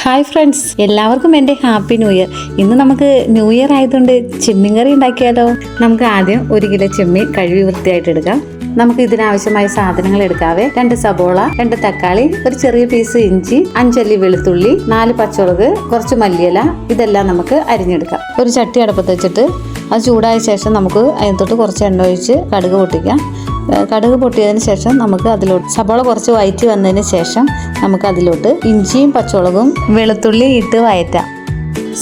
Hi friends, എല്ലാവർക്കും എൻ്റെ happy new year. ഇന്ന് നമുക്ക് ന്യൂ ഇയർ ആയതുകൊണ്ട് ചെമ്മീൻ കറി ഉണ്ടാക്കിയാലോ. നമുക്ക് ആദ്യം 1 കിലോ ചെമ്മീൻ കഴുകി വൃത്തിയായിട്ട് എടുക്കാം. നമുക്ക് ഇതിനാവശ്യമായ സാധനങ്ങൾ എടുക്കാവേ. 2 സബോള, 2 തക്കാളി, ഒരു ചെറിയ പീസ് ഇഞ്ചി, 5 അല്ലി വെളുത്തുള്ളി, 4 പച്ചമുളക്, കുറച്ച് മല്ലിയില, ഇതെല്ലാം നമുക്ക് അരിഞ്ഞെടുക്കാം. ഒരു ചട്ടി അടുപ്പത്ത് വെച്ചിട്ട് അത് ചൂടായ ശേഷം നമുക്ക് അതിനകത്തോട്ട് കുറച്ച് എണ്ണ ഒഴിച്ച് കടുക് പൊട്ടിക്കാം. കടുക് പൊട്ടിയതിന് ശേഷം നമുക്ക് അതിലോട്ട് സബോള കുറച്ച് വഴറ്റി വന്നതിന് ശേഷം നമുക്ക് അതിലോട്ട് ഇഞ്ചിയും പച്ചമുളകും വെളുത്തുള്ളി ഇട്ട് വഴറ്റാം.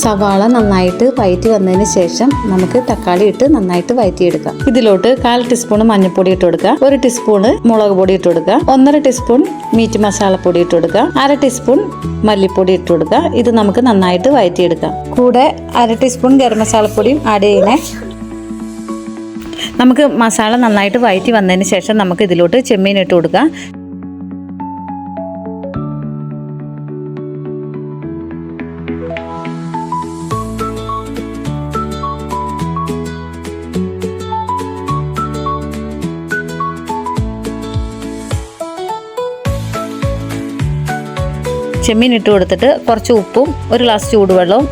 സവാള നന്നായിട്ട് വഴറ്റി വന്നതിന് ശേഷം നമുക്ക് തക്കാളി ഇട്ട് നന്നായിട്ട് വഴറ്റിയെടുക്കാം. ഇതിലോട്ട് 1/4 ടീസ്പൂൺ മഞ്ഞൾപ്പൊടി ഇട്ട് കൊടുക്കുക, 1 ടീസ്പൂൺ മുളക് പൊടി ഇട്ട് കൊടുക്കുക, 1.5 ടീസ്പൂൺ മീറ്റ് മസാലപ്പൊടി ഇട്ട് കൊടുക്കുക, 1/2 ടീസ്പൂൺ മല്ലിപ്പൊടി ഇട്ട് കൊടുക്കുക. ഇത് നമുക്ക് നന്നായിട്ട് വഴറ്റിയെടുക്കാം. കൂടെ 1/2 ടീസ്പൂൺ ഗരം മസാലപ്പൊടിയും ആഡ് ചെയ്യണേ. നമുക്ക് മസാല നന്നായിട്ട് വഴറ്റി വന്നതിന് ശേഷം നമുക്ക് ഇതിലോട്ട് ചെമ്മീൻ ഇട്ട് കൊടുക്കാം. ചെമ്മീൻ ഇട്ട് കൊടുത്തിട്ട് കുറച്ച് ഉപ്പും 1 ഗ്ലാസ് ചൂടുവെള്ളവും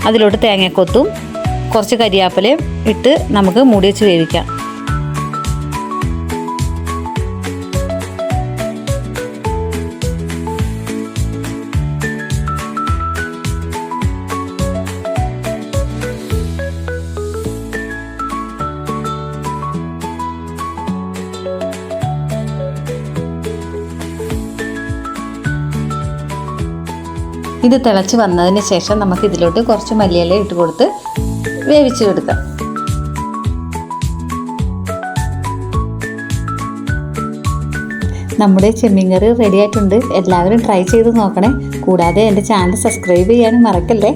അതിലോട്ട് തേങ്ങക്കൊത്തും കുറച്ച് കരിയാപ്പിലയും ഇട്ട് നമുക്ക് മൂടി വെച്ച് വേവിക്കാം. ഇത് തിളച്ച് വന്നതിന് ശേഷം നമുക്ക് ഇതിലോട്ട് കുറച്ച് മല്ലിയില ഇട്ട് കൊടുത്ത് വേവിച്ച് എടുക്കാം. നമ്മുടെ ചെമ്മീൻ കറി റെഡി ആയിട്ടുണ്ട്. എല്ലാവരും ട്രൈ ചെയ്ത് നോക്കണേ. കൂടാതെ എൻ്റെ ചാനൽ സബ്സ്ക്രൈബ് ചെയ്യാനും മറക്കല്ലേ.